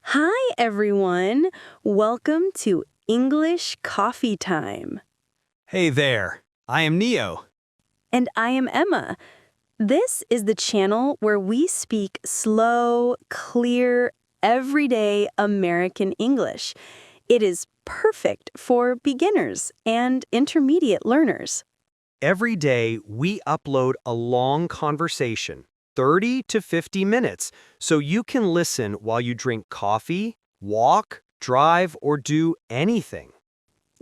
Hi, everyone. Welcome to English Coffee Time. Hey there, I am Neo. And I am Emma. This is the channel where we speak slow, clear, everyday American English. It is perfect for beginners and intermediate learners. Every day we upload a long conversation, 30 to 50 minutes, so you can listen while you drink coffee, walk, drive, or do anything.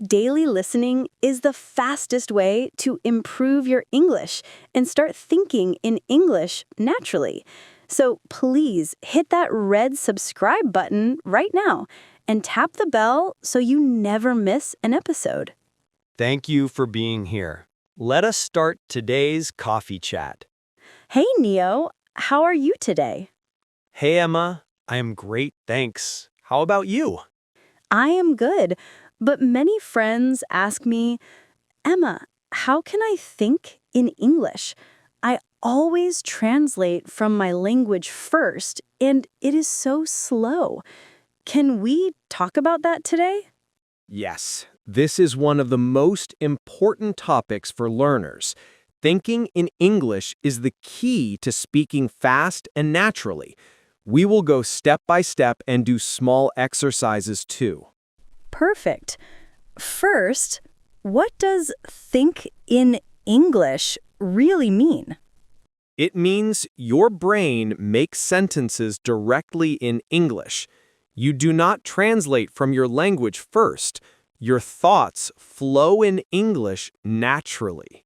Daily listening is the fastest way to improve your English and start thinking in English naturally. So please hit that red subscribe button right now and tap the bell so you never miss an episode. Thank you for being here. Let us start today's coffee chat. Hey, Neo, how are you today? Hey Emma, I am great, thanks. How about you? I am good, but many friends ask me, Emma, how can I think in English? I always translate from my language first, and it is so slow. Can we talk about that today? Yes, this is one of the most important topics for learners. Thinking in English is the key to speaking fast and naturally. We will go step by step and do small exercises too. Perfect. First, what does think in English really mean? It means your brain makes sentences directly in English. You do not translate from your language first. Your thoughts flow in English naturally.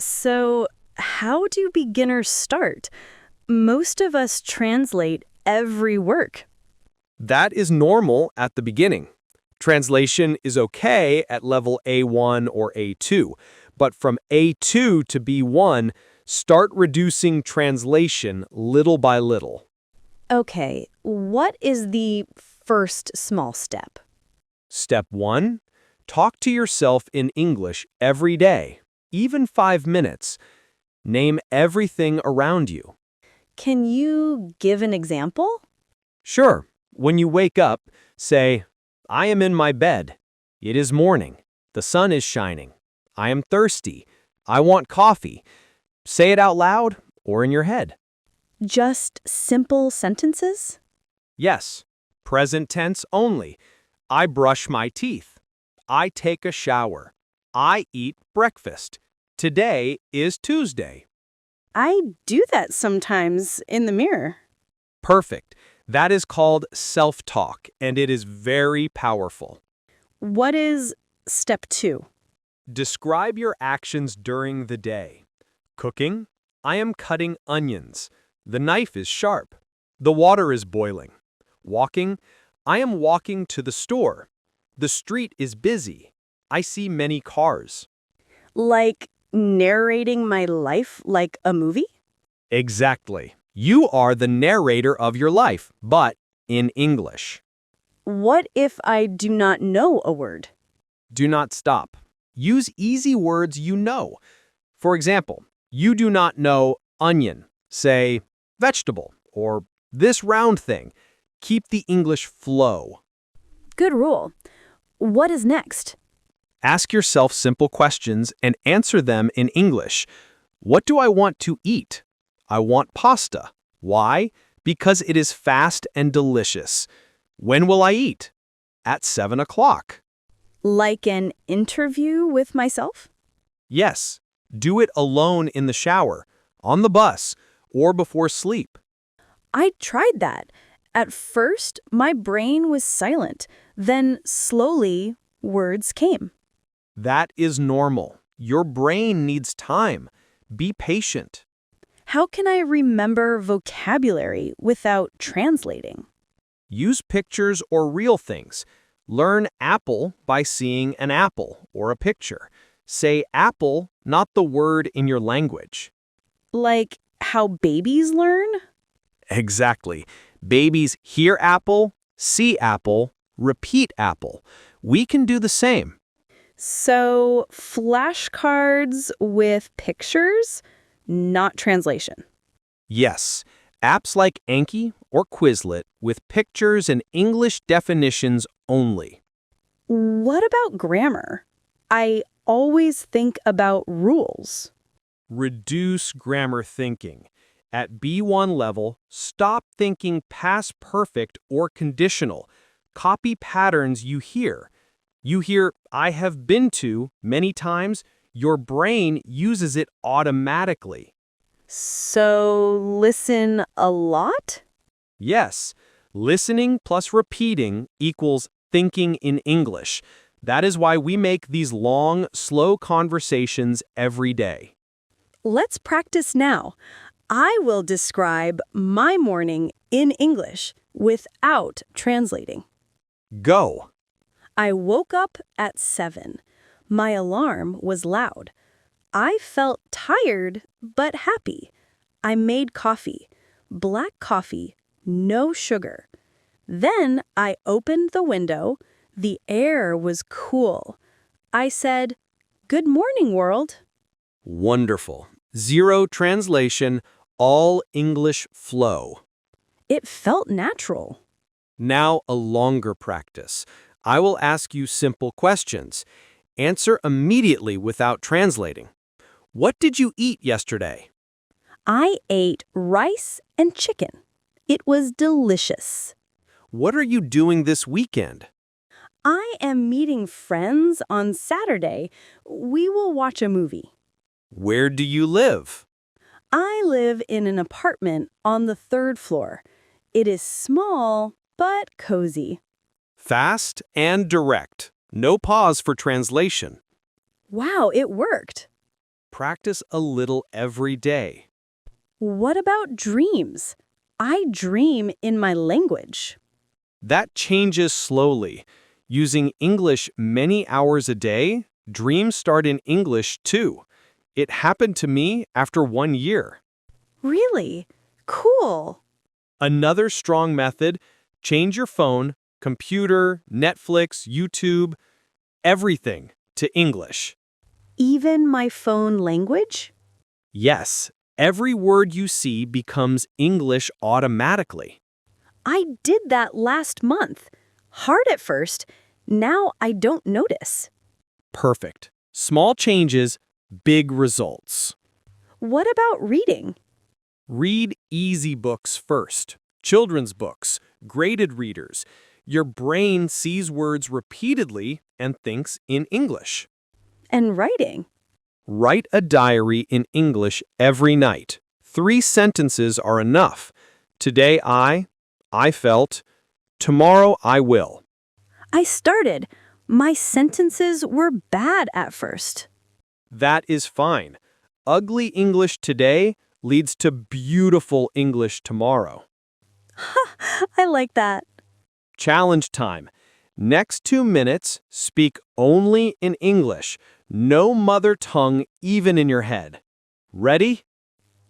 So, how do beginners start? Most of us translate every word. That is normal at the beginning. Translation is okay at level A1 or A2, but from A2 to B1, start reducing translation little by little. Okay, what is the first small step? Step 1. Talk to yourself in English every day, even 5 minutes. Name everything around you. Can you give an example? Sure, when you wake up, say, I am in my bed. It is morning. The sun is shining. I am thirsty. I want coffee. Say it out loud or in your head. Just simple sentences? Yes, present tense only. I brush my teeth. I take a shower. I eat breakfast. Today is Tuesday. I do that sometimes in the mirror. Perfect. That is called self-talk, and it is very powerful. What is step 2? Describe your actions during the day. Cooking, I am cutting onions. The knife is sharp. The water is boiling. Walking, I am walking to the store. The street is busy. I see many cars. Like narrating my life like a movie? Exactly. You are the narrator of your life, but in English. What if I do not know a word? Do not stop. Use easy words you know. For example, you do not know onion. Say vegetable or this round thing. Keep the English flow. Good rule. What is next? Ask yourself simple questions and answer them in English. What do I want to eat? I want pasta. Why? Because it is fast and delicious. When will I eat? At 7 o'clock. Like an interview with myself? Yes, do it alone in the shower, on the bus, or before sleep. I tried that. At first, my brain was silent. Then, slowly, words came. That is normal. Your brain needs time. Be patient. How can I remember vocabulary without translating? Use pictures or real things. Learn apple by seeing an apple or a picture. Say apple, not the word in your language. Like how babies learn? Exactly. Babies hear apple, see apple, repeat apple. We can do the same. So, flashcards with pictures, not translation. Yes, apps like Anki or Quizlet with pictures and English definitions only. What about grammar? I always think about rules. Reduce grammar thinking. At B1 level, stop thinking past perfect or conditional. Copy patterns you hear. You hear, I have been to, many times. Your brain uses it automatically. So, listen a lot? Yes, listening plus repeating equals thinking in English. That is why we make these long, slow conversations every day. Let's practice now. I will describe my morning in English without translating. Go. I woke up at 7. My alarm was loud. I felt tired but happy. I made coffee. Black coffee, no sugar. Then I opened the window. The air was cool. I said, "Good morning, world." Wonderful. Zero translation, all English flow. It felt natural. Now a longer practice. I will ask you simple questions. Answer immediately without translating. What did you eat yesterday? I ate rice and chicken. It was delicious. What are you doing this weekend? I am meeting friends on Saturday. We will watch a movie. Where do you live? I live in an apartment on the 3rd floor. It is small, but cozy. Fast and direct. No pause for translation. Wow, it worked. Practice a little every day. What about dreams? I dream in my language. That changes slowly. Using English many hours a day, dreams start in English too. It happened to me after 1 year. Really? Cool. Another strong method, change your phone, computer, Netflix, YouTube, everything to English. Even my phone language? Yes, every word you see becomes English automatically. I did that last month. Hard at first. Now I don't notice. Perfect. Small changes, big results. What about reading? Read easy books first. Children's books, graded readers. Your brain sees words repeatedly and thinks in English. And writing? Write a diary in English every night. 3 sentences are enough. Today I felt. Tomorrow I will. I started. My sentences were bad at first. That is fine. Ugly English today leads to beautiful English tomorrow. I like that. Challenge time. Next 2 minutes, speak only in English. No mother tongue even in your head. Ready?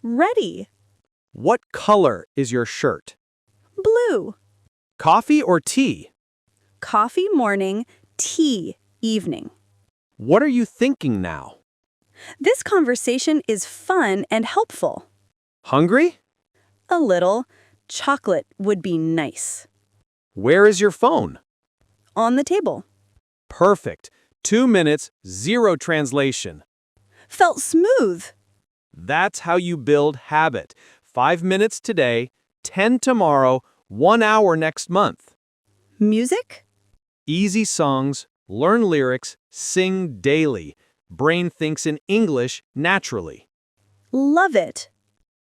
Ready. What color is your shirt? Blue. Coffee or tea? Coffee morning, tea evening. What are you thinking now? This conversation is fun and helpful. Hungry? A little. Chocolate would be nice. Where is your phone? On the table. Perfect. 2 minutes, 0 translation. Felt smooth. That's how you build habit. 5 minutes today, 10 tomorrow, 1 hour next month. Music? Easy songs, learn lyrics, sing daily. Brain thinks in English naturally. Love it.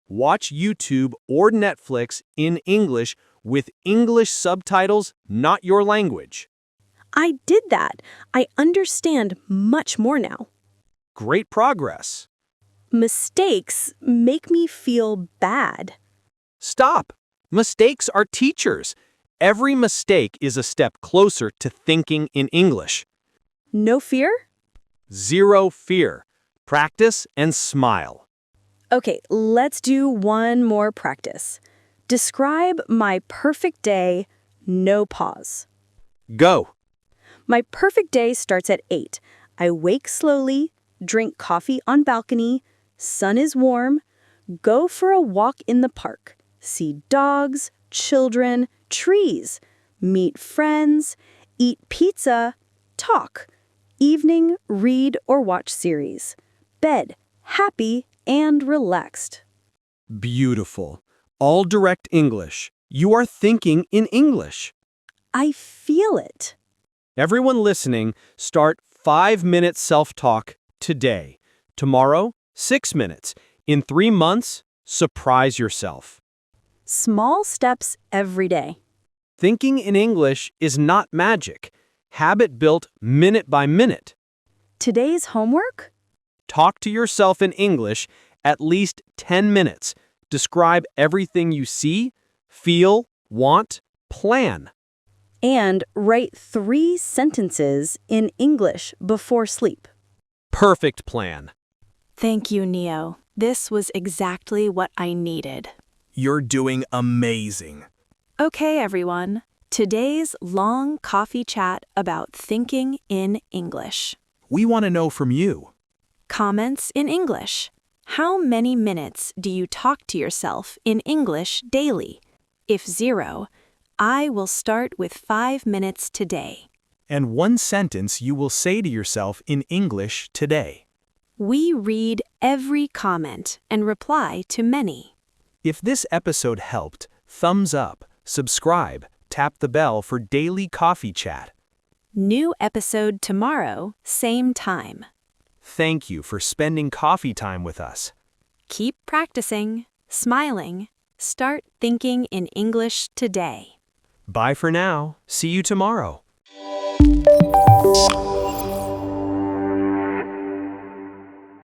Watch YouTube or Netflix in English with English subtitles, not your language. I did that. I understand much more now. Great progress. Mistakes make me feel bad. Stop. Mistakes are teachers. Every mistake is a step closer to thinking in English. No fear? 0 fear. Practice and smile. Okay, let's do one more practice. Describe my perfect day, no pause. Go. My perfect day starts at 8. I wake slowly, drink coffee on balcony, sun is warm, Go for a walk in the park. See dogs, children, trees. Meet friends. Eat pizza. Talk. Evening, read or watch series. Bed, happy and relaxed. Beautiful. All direct English. You are thinking in English. I feel it. Everyone listening, start 5-minute self-talk today. Tomorrow, 6 minutes. In 3 months, surprise yourself. Small steps every day. Thinking in English is not magic. Habit built minute by minute. Today's homework? Talk to yourself in English at least 10 minutes. Describe everything you see, feel, want, plan. And write 3 sentences in English before sleep. Perfect plan. Thank you, Neo. This was exactly what I needed. You're doing amazing. Okay, everyone. Today's long coffee chat about thinking in English. We want to know from you. Comments in English. How many minutes do you talk to yourself in English daily? If 0, I will start with 5 minutes today. And one sentence you will say to yourself in English today. We read every comment and reply to many. If this episode helped, thumbs up, subscribe, tap the bell for daily coffee chat. New episode tomorrow, same time. Thank you for spending coffee time with us. Keep practicing, smiling, start thinking in English today. Bye for now. See you tomorrow.